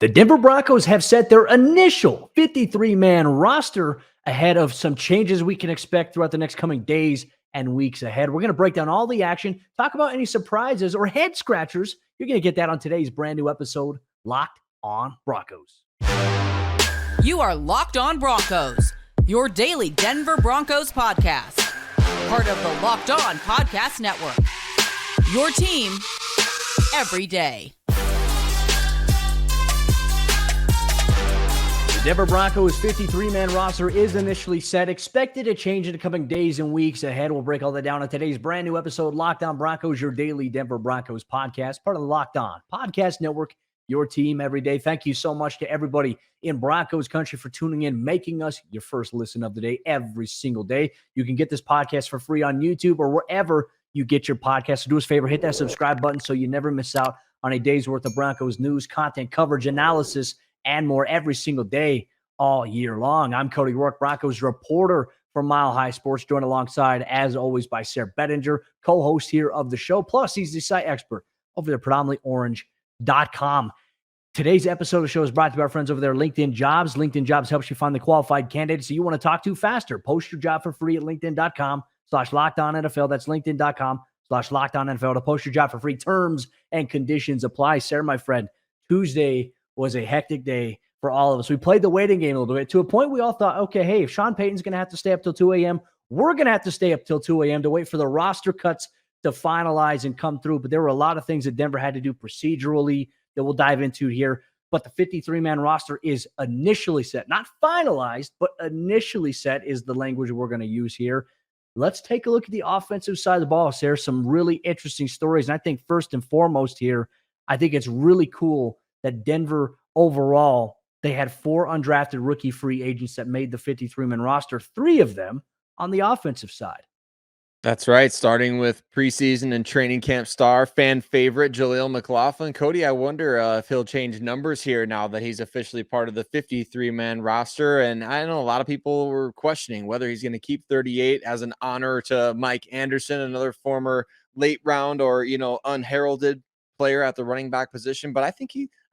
The Denver Broncos have set their initial 53-man roster ahead of some changes we can expect throughout the next coming days and weeks ahead. We're going to break down all the action, talk about any surprises or head scratchers. You're going to get that on today's brand new episode, Locked on Broncos. You are Locked on Broncos, your daily Denver Broncos podcast. Part of the Locked on Podcast Network. Your team every day. The Denver Broncos 53-man roster is initially set, expected to change in the coming days and weeks ahead. We'll break all that down on today's brand new episode, Locked on Broncos, your daily Denver Broncos podcast, part of the Locked on Podcast Network, your team every day. Thank you so much to everybody in Broncos Country for tuning in, making us your first listen of the day every single day. You can get this podcast for free on YouTube or wherever you get your podcast. So do us a favor, hit that subscribe button so you never miss out on a day's worth of Broncos news, content, coverage, analysis, and more every single day all year long. I'm Cody Roark, Broncos reporter for Mile High Sports, joined alongside, as always, by Sayre Bedinger, co-host here of the show. Plus, he's the site expert over there, predominantlyorange.com. Today's episode of the show is brought to you by our friends over there, LinkedIn Jobs. LinkedIn Jobs helps you find the qualified candidates that you want to talk to faster. Post your job for free at linkedin.com/LockedOnNFL. That's linkedin.com/LockedOnNFL to post your job for free. Terms and conditions apply. Sayre, my friend, Tuesday was a hectic day for all of us. We played the waiting game a little bit to a point we all thought, okay, hey, if Sean Payton's going to have to stay up till 2 a.m., we're going to have to stay up till 2 a.m. to wait for the roster cuts to finalize and come through. But there were a lot of things that Denver had to do procedurally that we'll dive into here. But the 53-man roster is initially set, not finalized, but initially set is the language we're going to use here. Let's take a look at the offensive side of the ball. There's some really interesting stories. And I think first and foremost here, I think it's really cool that Denver overall, they had 4 undrafted rookie free agents that made the 53-man roster, 3 of them on the offensive side. That's right. Starting with preseason and training camp star, fan favorite, Wil McLaughlin. Cody, I wonder if he'll change numbers here now that he's officially part of the 53-man roster. And I know a lot of people were questioning whether he's going to keep 38 as an honor to Mike Anderson, another former late round or, unheralded player at the running back position. But I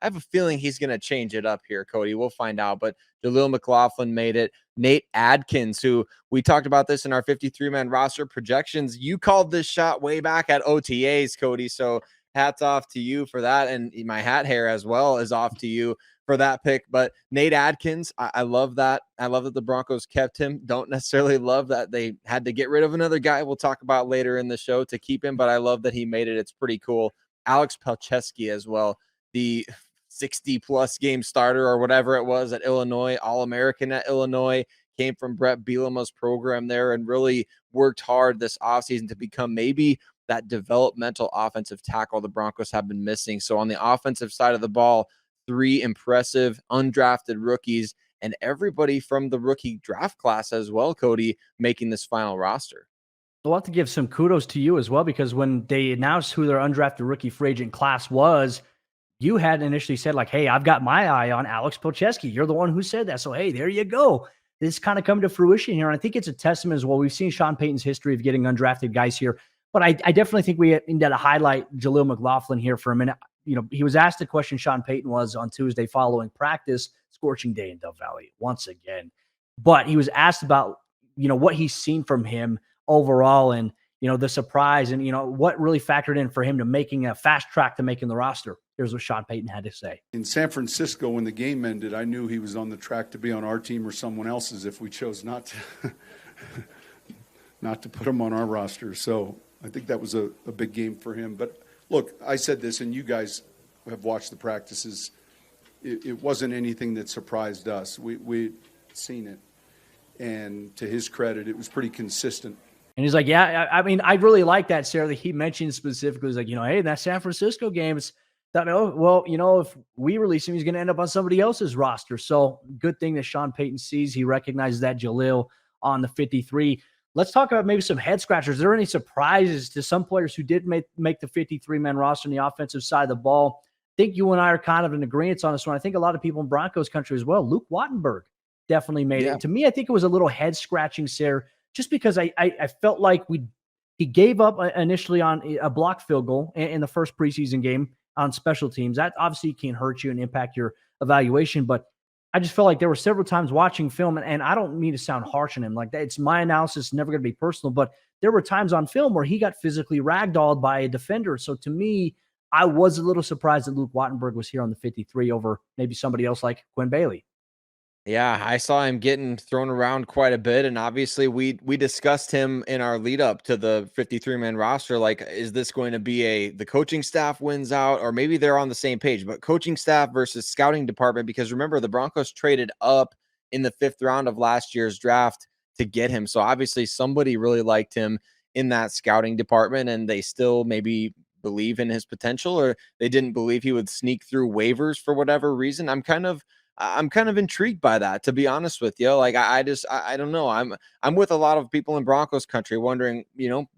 have a feeling he's going to change it up here, Cody. We'll find out. But Wil McLaughlin made it. Nate Adkins, who we talked about this in our 53-man roster projections. You called this shot way back at OTAs, Cody. So hats off to you for that. And my hat hair as well is off to you for that pick. But Nate Adkins, I love that. I love that the Broncos kept him. Don't necessarily love that they had to get rid of another guy we'll talk about later in the show to keep him. But I love that he made it. It's pretty cool. Alex Palczewski as well, the 60-plus game starter or whatever it was at Illinois, All-American at Illinois, came from Brett Bielema's program there and really worked hard this offseason to become maybe that developmental offensive tackle the Broncos have been missing. So on the offensive side of the ball, 3 impressive undrafted rookies and everybody from the rookie draft class as well, Cody, making this final roster. I'll have to give some kudos to you as well, because when they announced who their undrafted rookie free agent class was, you had initially said, like, hey, I've got my eye on Alex Palczewski. You're the one who said that. So, hey, there you go. This kind of come to fruition here. And I think it's a testament as well. We've seen Sean Payton's history of getting undrafted guys here. But I definitely think we need to highlight Wil McLaughlin here for a minute. He was asked the question Sean Payton was on Tuesday following practice, scorching day in Dove Valley once again. But he was asked about, what he's seen from him overall and, the surprise and, what really factored in for him to making a fast track to making the roster. Here's what Sean Payton had to say. In San Francisco, when the game ended, I knew he was on the track to be on our team or someone else's if we chose not to not to put him on our roster. So I think that was a big game for him. But look, I said this, and you guys have watched the practices. It wasn't anything that surprised us. We'd seen it. And to his credit, it was pretty consistent. And he's like, yeah, I really like that, Sayre, that he mentioned specifically. He's like, hey, that San Francisco game, it's that, if we release him, he's going to end up on somebody else's roster. So good thing that Sean Payton sees. He recognizes that Jalil on the 53. Let's talk about maybe some head scratchers. Are there any surprises to some players who did make the 53-man roster on the offensive side of the ball? I think you and I are kind of in agreement on this one. I think a lot of people in Broncos country as well. Luke Wattenberg definitely made it. To me, I think it was a little head-scratching, Sayre, just because I felt like he gave up initially on a blocked field goal in the first preseason game on special teams. That obviously can hurt you and impact your evaluation, but I just felt like there were several times watching film, and I don't mean to sound harsh on him like that. It's my analysis, never going to be personal, but there were times on film where he got physically ragdolled by a defender. So to me, I was a little surprised that Luke Wattenberg was here on the 53 over maybe somebody else like Quinn Bailey. Yeah, I saw him getting thrown around quite a bit, and obviously we discussed him in our lead up to the 53-man roster. Like, is this going to be the coaching staff wins out, or maybe they're on the same page, but coaching staff versus scouting department? Because remember, the Broncos traded up in the 5th round of last year's draft to get him, so obviously somebody really liked him in that scouting department, and they still maybe believe in his potential, or they didn't believe he would sneak through waivers for whatever reason. I'm kind of intrigued by that, to be honest with you. Like, I don't know. I'm with a lot of people in Broncos country wondering,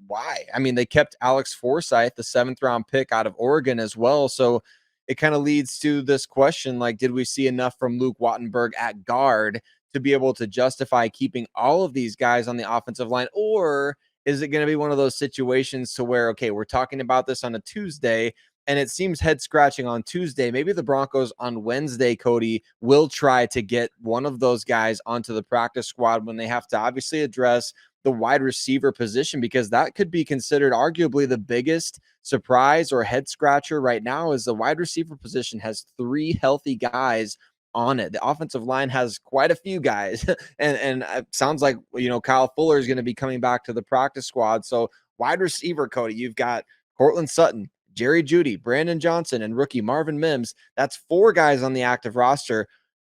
why? I mean, they kept Alex Forsyth, the 7th round pick out of Oregon as well. So it kind of leads to this question, like, did we see enough from Luke Wattenberg at guard to be able to justify keeping all of these guys on the offensive line? Or is it going to be one of those situations to where, okay, we're talking about this on a Tuesday, and it seems head scratching on Tuesday. Maybe the Broncos on Wednesday, Cody, will try to get one of those guys onto the practice squad when they have to obviously address the wide receiver position, because that could be considered arguably the biggest surprise or head scratcher right now. Is the wide receiver position has 3 healthy guys on it. The offensive line has quite a few guys, and it sounds like, Kyle Fuller is going to be coming back to the practice squad. So wide receiver, Cody, you've got Cortland Sutton, Jerry Jeudy, Brandon Johnson, and rookie Marvin Mims. That's 4 guys on the active roster.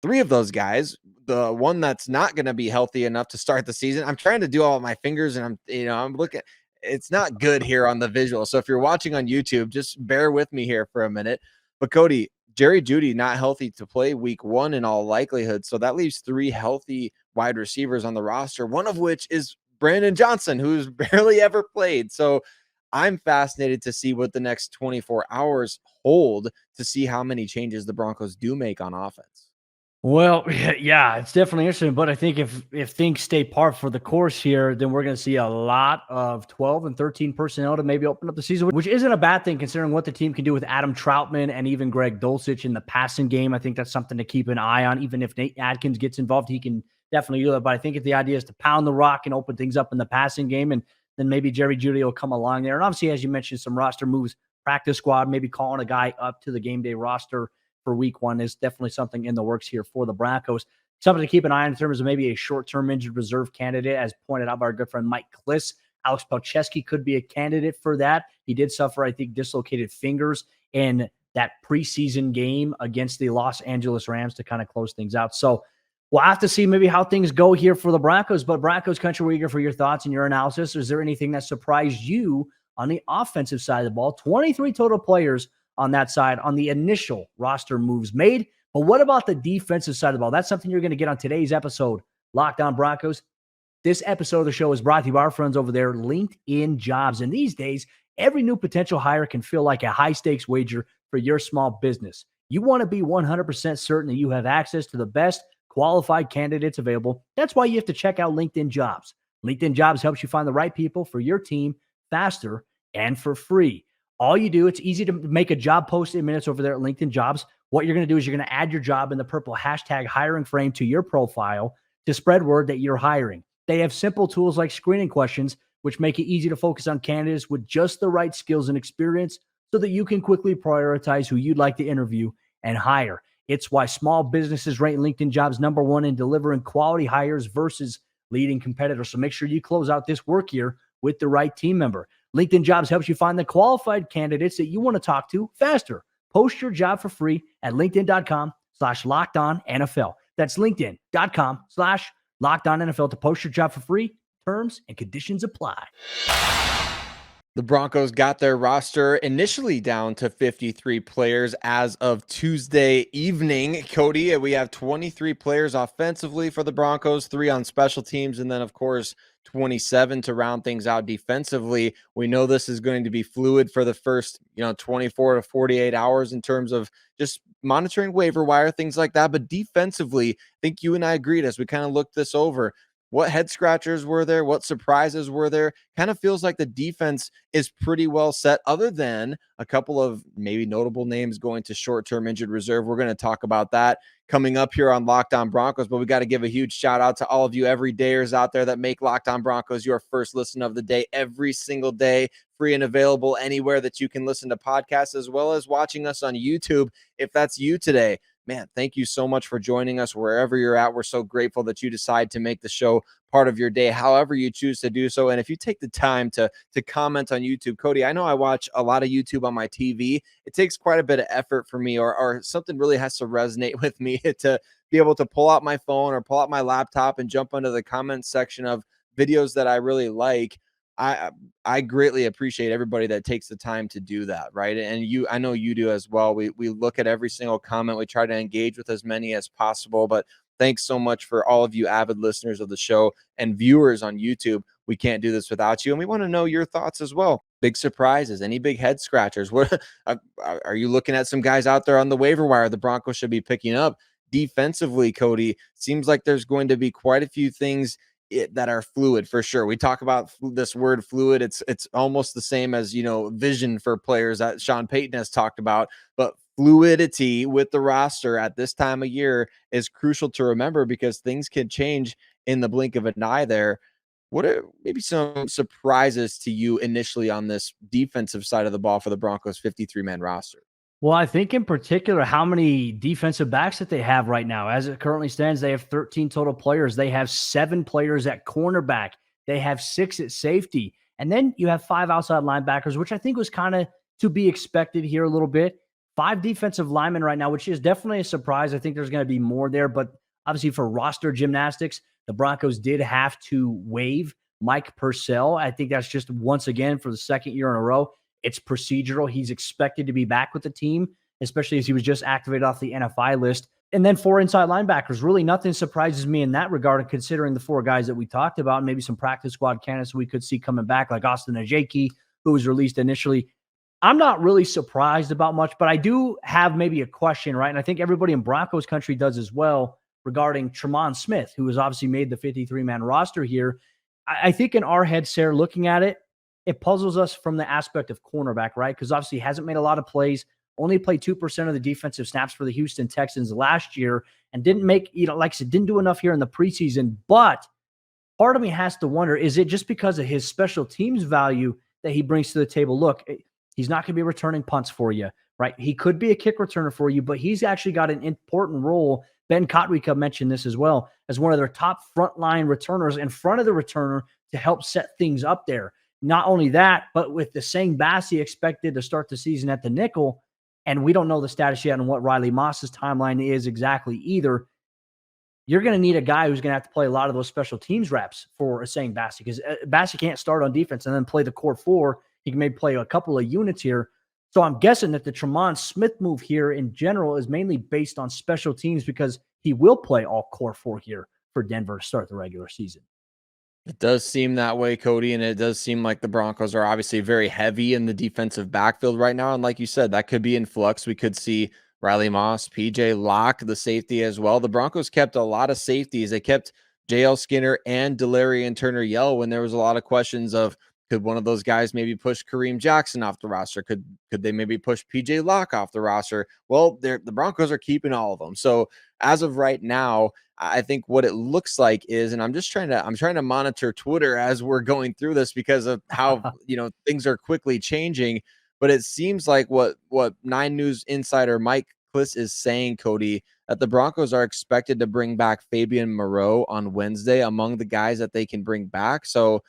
3 of those guys, the one that's not going to be healthy enough to start the season. I'm trying to do all of my fingers, and I'm looking. It's not good here on the visual. So if you're watching on YouTube, just bear with me here for a minute. But Cody, Jerry Jeudy not healthy to play week 1 in all likelihood. So that leaves 3 healthy wide receivers on the roster, one of which is Brandon Johnson, who's barely ever played. So I'm fascinated to see what the next 24 hours hold, to see how many changes the Broncos do make on offense. Well, yeah, it's definitely interesting. But I think if things stay par for the course here, then we're going to see a lot of 12 and 13 personnel to maybe open up the season, which isn't a bad thing considering what the team can do with Adam Troutman and even Greg Dulcich in the passing game. I think that's something to keep an eye on. Even if Nate Adkins gets involved, he can definitely do that. But I think if the idea is to pound the rock and open things up in the passing game, and then maybe Jerry Jeudy will come along there. And obviously, as you mentioned, some roster moves, practice squad, maybe calling a guy up to the game day roster for week 1 is definitely something in the works here for the Broncos. Something to keep an eye on in terms of maybe a short-term injured reserve candidate, as pointed out by our good friend Mike Kliss. Alex Palczewski could be a candidate for that. He did suffer, I think, dislocated fingers in that preseason game against the Los Angeles Rams to kind of close things out. So we'll have to see maybe how things go here for the Broncos, but Broncos country, we're eager for your thoughts and your analysis. Is there anything that surprised you on the offensive side of the ball? 23 total players on that side on the initial roster moves made. But what about the defensive side of the ball? That's something you're going to get on today's episode, Locked On Broncos. This episode of the show is brought to you by our friends over there, LinkedIn Jobs. And these days, every new potential hire can feel like a high-stakes wager for your small business. You want to be 100% certain that you have access to the best qualified candidates available. That's why you have to check out LinkedIn Jobs. LinkedIn Jobs helps you find the right people for your team faster and for free. All you do, it's easy to make a job post in minutes over there at LinkedIn Jobs. What you're going to do is you're going to add your job in the purple hashtag hiring frame to your profile to spread word that you're hiring. They have simple tools like screening questions, which make it easy to focus on candidates with just the right skills and experience so that you can quickly prioritize who you'd like to interview and hire. It's why small businesses rate LinkedIn Jobs #1 in delivering quality hires versus leading competitors. So make sure you close out this work year with the right team member. LinkedIn Jobs helps you find the qualified candidates that you want to talk to faster. Post your job for free at linkedin.com/LockedOnNFL. That's linkedin.com/LockedOnNFL to post your job for free. Terms and conditions apply. The Broncos got their roster initially down to 53 players as of Tuesday evening. Cody, we have 23 players offensively for the Broncos, 3 on special teams, and then, of course, 27 to round things out defensively. We know this is going to be fluid for the first, 24 to 48 hours in terms of just monitoring waiver wire, things like that. But defensively, I think you and I agreed as we kind of looked this over. what head scratchers were there? What surprises were there? Kind of feels like the defense is pretty well set, other than a couple of maybe notable names going to short-term injured reserve. We're going to talk about that coming up here on Locked On Broncos, but we got to give a huge shout out to all of you everydayers out there that make Locked On Broncos your first listen of the day every single day, free and available anywhere that you can listen to podcasts, as well as watching us on YouTube. If that's you today, man, thank you so much for joining us wherever you're at. We're so grateful that you decide to make the show part of your day, however you choose to do so. And if you take the time to comment on YouTube, Cody, I know I watch a lot of YouTube on my TV. It takes quite a bit of effort for me, or something really has to resonate with me to be able to pull out my phone or pull out my laptop and jump into the comments section of videos that I really like. I greatly appreciate everybody that takes the time to do that, right? And I know you do as well. We look at every single comment. We try to engage with as many as possible, but thanks so much for all of you avid listeners of the show and viewers on YouTube. We can't do this without you. And we want to know your thoughts as well. Big surprises, any big head scratchers? What are you looking at some guys out there on the waiver wire the Broncos should be picking up? Defensively, Cody, seems like there's going to be quite a few things that are fluid for sure. We talk about this word fluid. It's almost the same as, vision for players that Sean Payton has talked about, but fluidity with the roster at this time of year is crucial to remember, because things can change in the blink of an eye there. What are maybe some surprises to you initially on this defensive side of the ball for the Broncos 53-man roster? Well, I think in particular how many defensive backs that they have right now. As it currently stands, they have 13 total players. They have 7 players at cornerback. They have 6 at safety. And then you have 5 outside linebackers, which I think was kind of to be expected here a little bit. 5 defensive linemen right now, which is definitely a surprise. I think there's going to be more there. But obviously for roster gymnastics, the Broncos did have to waive Mike Purcell. I think that's just once again for the second year in a row. It's procedural. He's expected to be back with the team, especially as he was just activated off the NFI list. And then 4 inside linebackers. Really nothing surprises me in that regard, considering the 4 guys that we talked about, and maybe some practice squad candidates we could see coming back, like Austin Ajaki, who was released initially. I'm not really surprised about much, but I do have maybe a question, right? And I think everybody in Broncos country does as well, regarding Tremont Smith, who has obviously made the 53-man roster here. I think in our head, Sayre, looking at it, it puzzles us from the aspect of cornerback, right? Because obviously he hasn't made a lot of plays, only played 2% of the defensive snaps for the Houston Texans last year, and didn't make, like I said, didn't do enough here in the preseason. But part of me has to wonder, is it just because of his special teams value that he brings to the table? Look, he's not going to be returning punts for you, right? He could be a kick returner for you, but he's actually got an important role. Ben Kotwica mentioned this as well, as one of their top frontline returners in front of the returner to help set things up there. Not only that, but with the Sayre Bassey expected to start the season at the nickel, and we don't know the status yet on what Riley Moss's timeline is exactly either, you're going to need a guy who's going to have to play a lot of those special teams reps for Sayre Bassey, because Bassey can't start on defense and then play the core 4. He can maybe play a couple of units here. So I'm guessing that the Tremont Smith move here in general is mainly based on special teams, because he will play all core 4 here for Denver to start the regular season. It does seem that way, Cody, and it does seem like the Broncos are obviously very heavy in the defensive backfield right now. And like you said, that could be in flux. We could see Riley Moss, PJ Locke, the safety as well. The Broncos kept a lot of safeties. They kept JL Skinner and Delarian Turner-Yell when there was a lot of questions of, could one of those guys maybe push Kareem Jackson off the roster? Could they maybe push PJ Locke off the roster? Well, the Broncos are keeping all of them. So as of right now, I think what it looks like is, and I'm trying to monitor Twitter as we're going through this because of how things are quickly changing. But it seems like what 9 News insider Mike Kliss is saying, Cody, that the Broncos are expected to bring back Fabian Moreau on Wednesday among the guys that they can bring back. So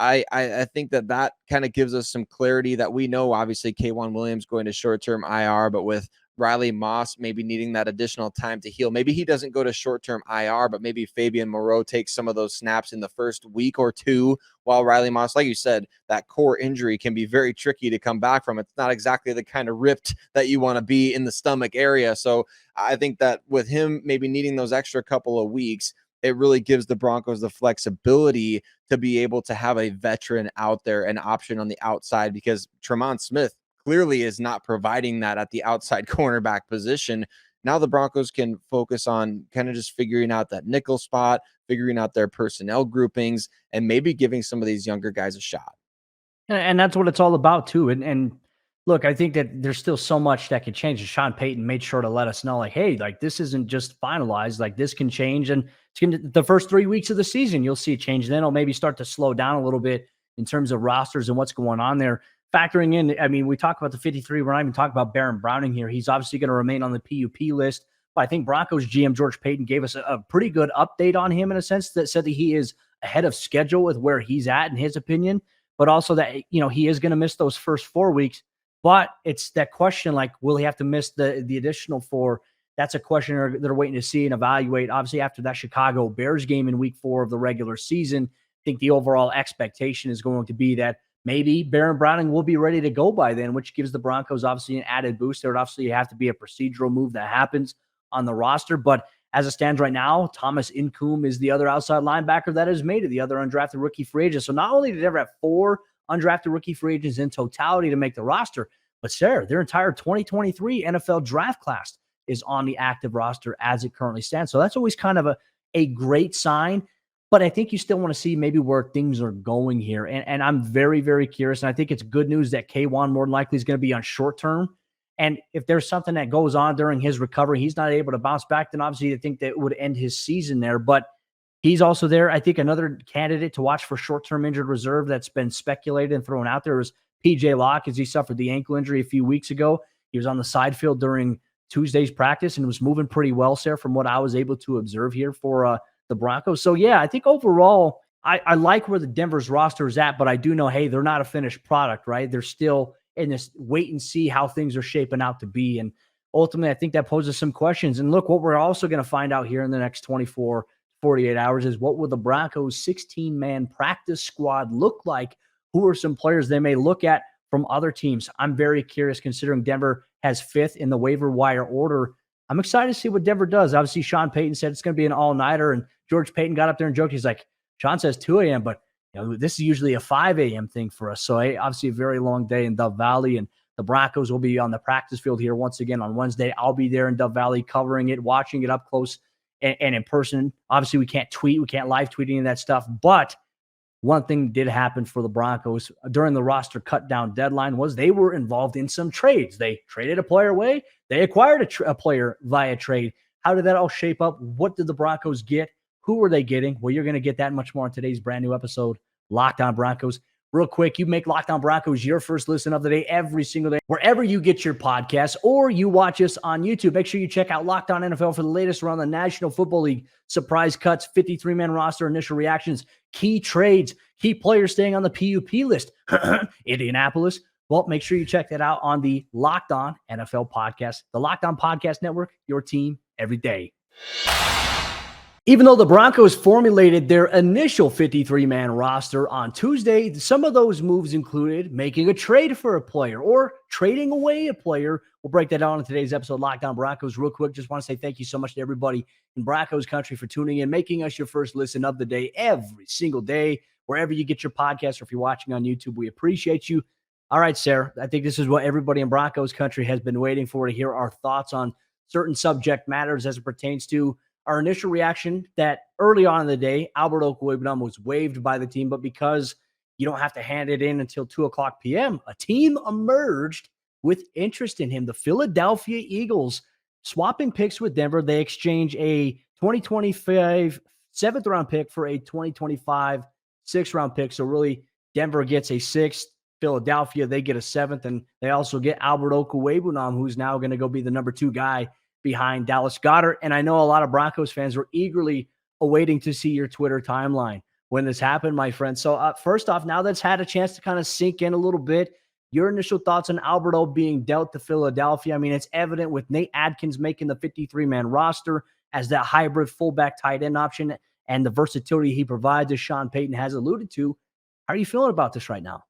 I think that kind of gives us some clarity that we know, obviously, K'Wan Williams going to short-term IR, but with Riley Moss maybe needing that additional time to heal, maybe he doesn't go to short-term IR, but maybe Fabian Moreau takes some of those snaps in the first week or 2, while Riley Moss, like you said, that core injury can be very tricky to come back from. It's not exactly the kind of ripped that you want to be in the stomach area. So I think that with him maybe needing those extra couple of weeks, it really gives the Broncos the flexibility to be able to have a veteran out there, an option on the outside, because Tremont Smith clearly is not providing that at the outside cornerback position. now the Broncos can focus on kind of just figuring out that nickel spot, figuring out their personnel groupings, and maybe giving some of these younger guys a shot. And that's what it's all about too. And look, I think that there's still so much that could change. And Sean Payton made sure to let us know, like, hey, like this isn't just finalized. Like this can change. And it's going to the first 3 weeks of the season, you'll see a change. Then it'll maybe start to slow down a little bit in terms of rosters and what's going on there. Factoring in, I mean, we talk about the 53. We're not even talking about Baron Browning here. He's obviously going to remain on the PUP list. But I think Broncos GM George Payton gave us a pretty good update on him in a sense that said that he is ahead of schedule with where he's at in his opinion, but also that, he is going to miss those first 4 weeks. But it's that question, like, will he have to miss the additional 4? That's a question they're waiting to see and evaluate. Obviously, after that Chicago Bears game in week 4 of the regular season, I think the overall expectation is going to be that maybe Baron Browning will be ready to go by then, which gives the Broncos obviously an added boost. There would obviously have to be a procedural move that happens on the roster. But as it stands right now, Thomas Incoom is the other outside linebacker that has made it, the other undrafted rookie free agent. So not only did they ever have 4 undrafted rookie free agents in totality to make the roster, but Sayre, their entire 2023 NFL draft class is on the active roster as it currently stands. So that's always kind of a great sign. But I think you still want to see maybe where things are going here. And I'm very, very curious. And I think it's good news that K1 more than likely is going to be on short term. And if there's something that goes on during his recovery, he's not able to bounce back, then obviously I think that would end his season there. But he's also there. I think another candidate to watch for short-term injured reserve that's been speculated and thrown out there is P.J. Locke, as he suffered the ankle injury a few weeks ago. He was on the side field during Tuesday's practice and was moving pretty well, Sarah, from what I was able to observe here for the Broncos. So, yeah, I think overall I like where the Denver's roster is at, but I do know, hey, they're not a finished product, right? They're still in this wait and see how things are shaping out to be. And ultimately, I think that poses some questions. And look, what we're also going to find out here in the next 24, 48 hours is what will the Broncos 16-man practice squad look like? Who are some players they may look at from other teams? I'm very curious considering Denver has 5th in the waiver wire order. I'm excited to see what Denver does. Obviously, Sean Payton said it's going to be an all-nighter, and George Payton got up there and joked. He's like, Sean says 2 a.m., but this is usually a 5 a.m. thing for us. So obviously a very long day in Dove Valley, and the Broncos will be on the practice field here once again on Wednesday. I'll be there in Dove Valley covering it, watching it up close and in person. Obviously, we can't tweet. We can't live tweet any of that stuff. But one thing did happen for the Broncos during the roster cut down deadline was they were involved in some trades. They traded a player away. They acquired a player via trade. How did that all shape up? What did the Broncos get? Who were they getting? Well, you're going to get that much more in today's brand new episode, Locked On Broncos. Real quick, you make Locked On Broncos your first listen of the day every single day, wherever you get your podcasts or you watch us on YouTube. Make sure you check out Locked On NFL for the latest around the National Football League. Surprise cuts, 53-man roster, initial reactions, key trades, key players staying on the PUP list. Indianapolis. Well, make sure you check that out on the Locked On NFL podcast, the Locked On Podcast Network, your team every day. Even though the Broncos formulated their initial 53-man roster on Tuesday, some of those moves included making a trade for a player or trading away a player. We'll break that down in today's episode of Locked On Broncos. Real quick, just want to say thank you so much to everybody in Broncos Country for tuning in, making us your first listen of the day every single day, wherever you get your podcast or if you're watching on YouTube. We appreciate you. All right, Sarah, I think this is what everybody in Broncos Country has been waiting for, to hear our thoughts on certain subject matters as it pertains to our initial reaction that early on in the day, Albert Okwuegbunam was waived by the team, but because you don't have to hand it in until 2 o'clock p.m., a team emerged with interest in him. The Philadelphia Eagles swapping picks with Denver. They exchange a 2025 7th-round pick for a 2025 6th-round pick. So really, Denver gets a 6th. Philadelphia, they get a 7th, and they also get Albert Okwuegbunam, who's now going to go be the number 2 guy behind Dallas Goedert. And I know a lot of Broncos fans were eagerly awaiting to see your Twitter timeline when this happened, my friend. So first off, now that's had a chance to kind of sink in a little bit, your initial thoughts on Alberto being dealt to Philadelphia. I mean, it's evident with Nate Adkins making the 53-man roster as that hybrid fullback tight end option and the versatility he provides, as Sean Payton has alluded to. How are you feeling about this right now?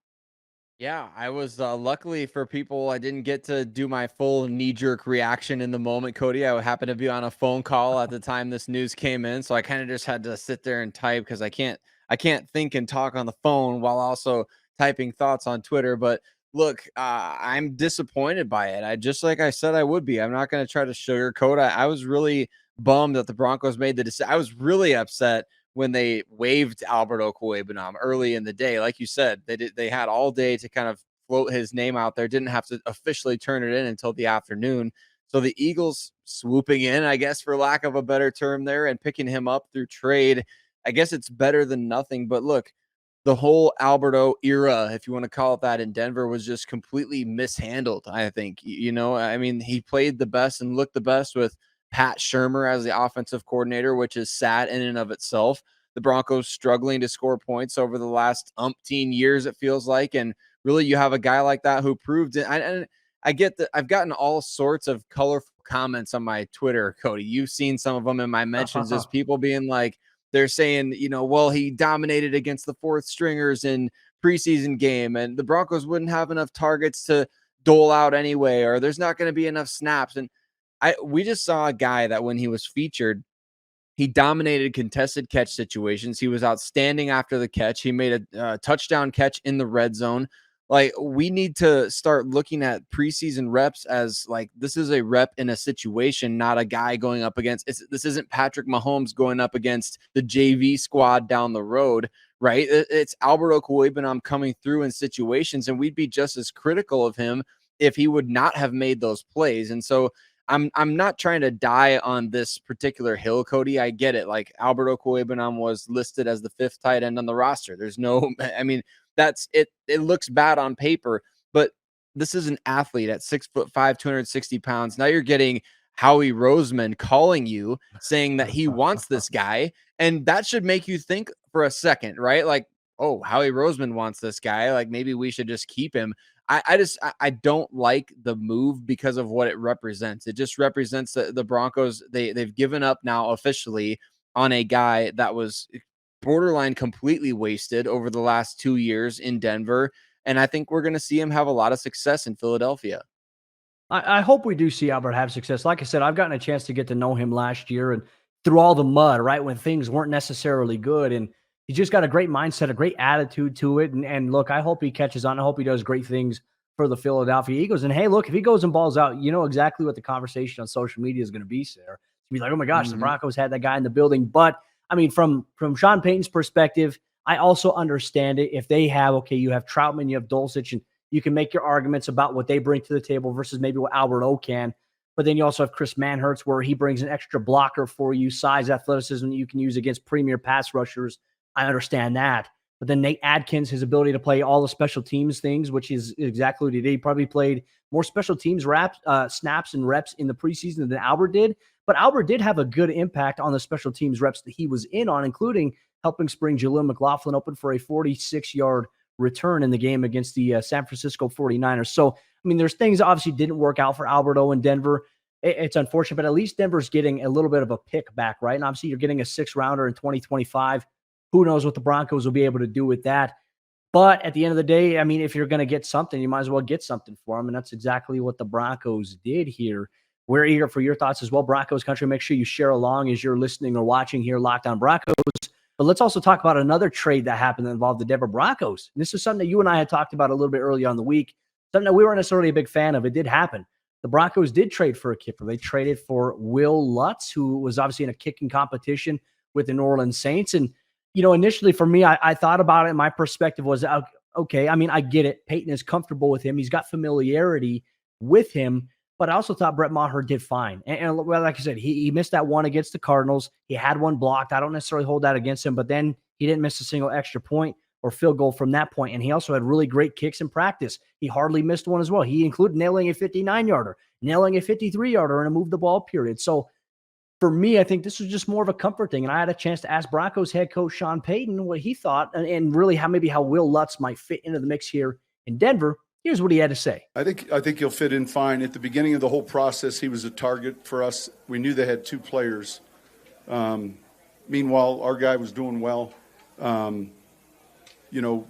Yeah, I was luckily for people, I didn't get to do my full knee-jerk reaction in the moment, Cody. I happened to be on a phone call at the time this news came in, so I kind of just had to sit there and type because I can't think and talk on the phone while also typing thoughts on Twitter. But look, I'm disappointed by it. Just like I said I would be. I'm not going to try to sugarcoat. I was really bummed that the Broncos made the decision. I was really upset when they waived Albert Okwuegbunam early in the day. Like you said, they had all day to kind of float his name out there. Didn't have to officially turn it in until the afternoon. So the Eagles swooping in, I guess, for lack of a better term there, and picking him up through trade. I guess it's better than nothing. But look, the whole Alberto era, if you want to call it that, in Denver was just completely mishandled. I think, I mean, he played the best and looked the best with Pat Shurmur as the offensive coordinator, which is sad in and of itself. The Broncos struggling to score points over the last umpteen years, it feels like. And really, you have a guy like that who proved it. And I get that I've gotten all sorts of colorful comments on my Twitter, Cody. You've seen some of them in my mentions, as people being like, they're saying, well, he dominated against the fourth stringers in preseason game and the Broncos wouldn't have enough targets to dole out anyway, or there's not going to be enough snaps. And we just saw a guy that when he was featured, he dominated contested catch situations. He was outstanding after the catch. He made a touchdown catch in the red zone. Like, we need to start looking at preseason reps as like, this is a rep in a situation, not a guy going up against. This isn't Patrick Mahomes going up against the JV squad down the road, right? It's Albert Okwuegbunam coming through in situations, and we'd be just as critical of him if he would not have made those plays. And so I'm not trying to die on this particular hill, Cody. I get it. Like, Albert Okwuegbunam was listed as the 5th tight end on the roster. There's no, I mean, that's it. It looks bad on paper, but this is an athlete at 6'5", 260 pounds. Now you're getting Howie Roseman calling you, saying that he wants this guy. And that should make you think for a second, right? Like, oh, Howie Roseman wants this guy. Like, maybe we should just keep him. I don't like the move because of what it represents. It just represents the Broncos. They've given up now officially on a guy that was borderline completely wasted over the last 2 years in Denver. And I think we're going to see him have a lot of success in Philadelphia. I hope we do see Albert have success. Like I said, I've gotten a chance to get to know him last year and through all the mud, right, when things weren't necessarily good. And he's just got a great mindset, a great attitude to it. And look, I hope he catches on. I hope he does great things for the Philadelphia Eagles. And hey, look, if he goes and balls out, you know exactly what the conversation on social media is going to be, Sayre. It's be like, oh my gosh, the Broncos had that guy in the building. But I mean, from Sean Payton's perspective, I also understand it. If they have, okay, you have Troutman, you have Dulcich, and you can make your arguments about what they bring to the table versus maybe what Albert O can. But then you also have Chris Manhertz, where he brings an extra blocker for you, size, athleticism that you can use against premier pass rushers. I understand that. But then Nate Adkins, his ability to play all the special teams things, which is exactly what he did. He probably played more special teams snaps and reps in the preseason than Albert did. But Albert did have a good impact on the special teams reps that he was in on, including helping spring Jaleel McLaughlin open for a 46-yard return in the game against the San Francisco 49ers. So, I mean, there's things that obviously didn't work out for Alberto in Denver. It's unfortunate, but at least Denver's getting a little bit of a pick back, right? And obviously you're getting a 6th-rounder in 2025. Who knows what the Broncos will be able to do with that. But at the end of the day, I mean, if you're going to get something, you might as well get something for them. And that's exactly what the Broncos did here. We're eager for your thoughts as well. Broncos Country, make sure you share along as you're listening or watching here, Locked On Broncos. But let's also talk about another trade that happened that involved the Denver Broncos. And this is something that you and I had talked about a little bit earlier on the week, something that we weren't necessarily a big fan of. It did happen. The Broncos did trade for a kicker. They traded for Wil Lutz, who was obviously in a kicking competition with the New Orleans Saints. And, you know, initially for me, I thought about it. My perspective was, okay, I mean, I get it. Peyton is comfortable with him. He's got familiarity with him. But I also thought Brett Maher did fine. And like I said, he missed that one against the Cardinals. He had one blocked. I don't necessarily hold that against him, but then he didn't miss a single extra point or field goal from that point. And he also had really great kicks in practice. He hardly missed one as well. He included nailing a 59-yarder, nailing a 53-yarder in a move the ball period. So for me, I think this was just more of a comfort thing. And I had a chance to ask Broncos head coach Sean Payton what he thought and really how Wil Lutz might fit into the mix here in Denver. Here's what he had to say. I think he'll fit in fine. At the beginning of the whole process, he was a target for us. We knew they had 2 players. Meanwhile, our guy was doing well. You know,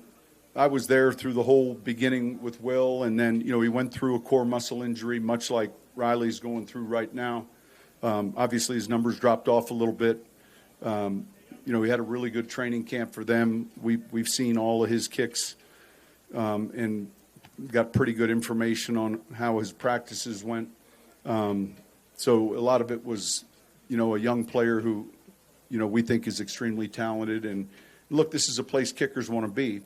I was there through the whole beginning with Wil, and then, you know, he went through a core muscle injury, much like Riley's going through right now. Obviously, his numbers dropped off a little bit. You know, he had a really good training camp for them. We've seen all of his kicks, and got pretty good information on how his practices went. So a lot of it was, a young player who, we think is extremely talented. And look, this is a place kickers want to be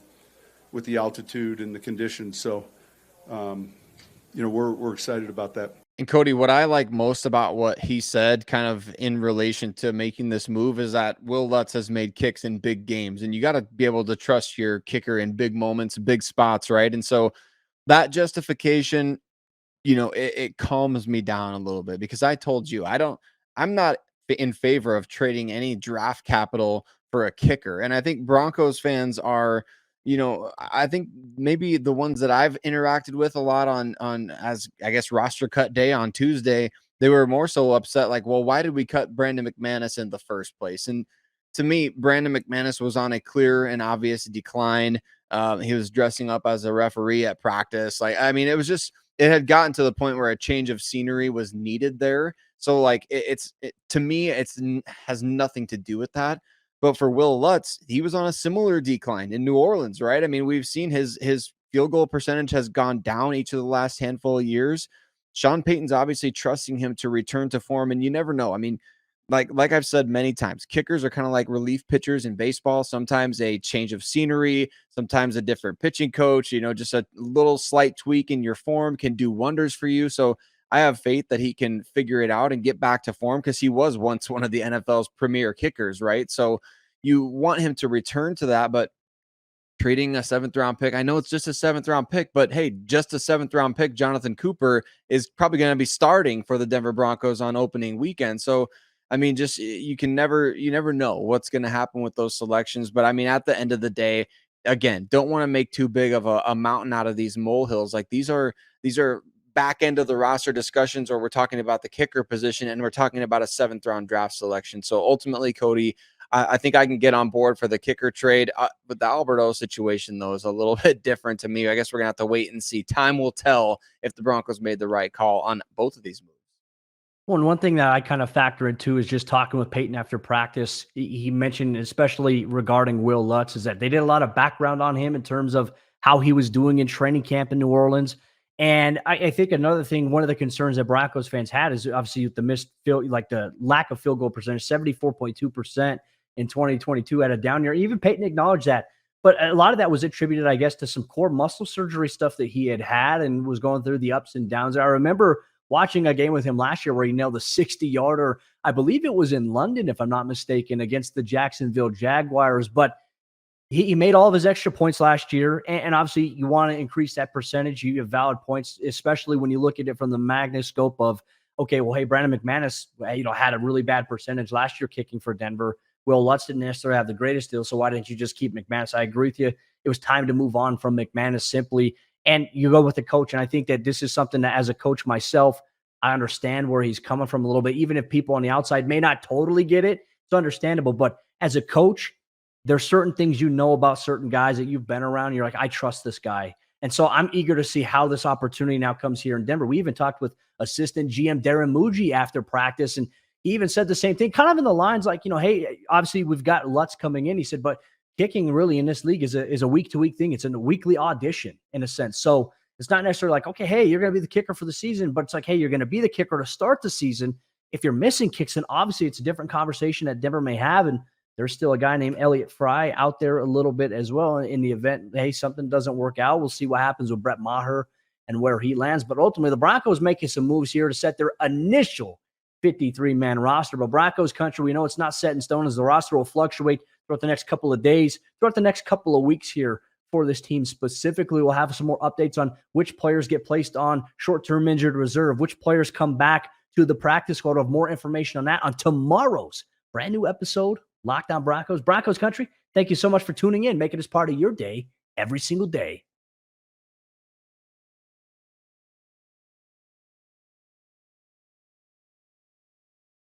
with the altitude and the conditions. So, we're excited about that. And Cody, what I like most about what he said kind of in relation to making this move is that Wil Lutz has made kicks in big games, and you got to be able to trust your kicker in big moments, big spots, right? And so that justification, it calms me down a little bit, because I told you, I'm not in favor of trading any draft capital for a kicker. And I think Broncos fans are, I think maybe the ones that I've interacted with a lot on as I guess roster cut day on Tuesday, they were more so upset, like, well, why did we cut Brandon McManus in the first place? And to me, Brandon McManus was on a clear and obvious decline. He was dressing up as a referee at practice. Like, I mean, it had gotten to the point where a change of scenery was needed there. So like, to me, has nothing to do with that. But for Wil Lutz, he was on a similar decline in New Orleans, right? I mean, we've seen his field goal percentage has gone down each of the last handful of years. Sean Payton's obviously trusting him to return to form, and you never know. I mean, like I've said many times, kickers are kind of like relief pitchers in baseball. Sometimes a change of scenery, sometimes a different pitching coach, just a little slight tweak in your form can do wonders for you. So I have faith that he can figure it out and get back to form, because he was once one of the NFL's premier kickers, right? So you want him to return to that, but trading a 7th round pick, I know it's just a 7th round pick, but hey, just a 7th round pick, Jonathan Cooper is probably going to be starting for the Denver Broncos on opening weekend. So, I mean, just you never know what's going to happen with those selections. But I mean, at the end of the day, again, don't want to make too big of a mountain out of these molehills. Like these are back end of the roster discussions, or we're talking about the kicker position, and we're talking about a 7th round draft selection. So ultimately, Cody, I think I can get on board for the kicker trade. But the Alberto situation, though, is a little bit different to me. I guess we're going to have to wait and see. Time will tell if the Broncos made the right call on both of these moves. Well, and one thing that I kind of factor into is just talking with Payton after practice. He mentioned, especially regarding Wil Lutz, is that they did a lot of background on him in terms of how he was doing in training camp in New Orleans. And I think another thing, one of the concerns that Broncos fans had is obviously the missed field, like the lack of field goal percentage, 74.2% in 2022 at a down year. Even Payton acknowledged that. But a lot of that was attributed, I guess, to some core muscle surgery stuff that he had and was going through the ups and downs. I remember watching a game with him last year where he nailed a 60-yarder. I believe it was in London, if I'm not mistaken, against the Jacksonville Jaguars. But he made all of his extra points last year. And obviously, you want to increase that percentage. You have valid points, especially when you look at it from the magnascope of, okay, well, hey, Brandon McManus, had a really bad percentage last year kicking for Denver. Wil Lutz didn't necessarily have the greatest deal, so why didn't you just keep McManus? I agree with you. It was time to move on from McManus simply. And you go with the coach. And I think that this is something that, as a coach myself, I understand where he's coming from a little bit. Even if people on the outside may not totally get it, it's understandable. But as a coach, there's certain things about certain guys that you've been around. You're like, I trust this guy. And so I'm eager to see how this opportunity now comes here in Denver. We even talked with assistant GM Darren Muji after practice, and he even said the same thing, kind of in the lines like, hey, obviously we've got Lutz coming in. He said, but kicking really in this league is a week-to-week thing. It's a weekly audition in a sense. So it's not necessarily like, okay, hey, you're going to be the kicker for the season, but it's like, hey, you're going to be the kicker to start the season. If you're missing kicks, then obviously it's a different conversation that Denver may have. And there's still a guy named Elliott Fry out there a little bit as well in the event, hey, something doesn't work out. We'll see what happens with Brett Maher and where he lands. But ultimately, the Broncos making some moves here to set their initial 53-man roster. But Broncos Country, we know it's not set in stone, as the roster will fluctuate throughout the next couple of days, throughout the next couple of weeks here for this team specifically. We'll have some more updates on which players get placed on short-term injured reserve, which players come back to the practice squad. We'll have more information on that on tomorrow's brand new episode, Locked On Broncos. Broncos Country, thank you so much for tuning in, making this part of your day every single day.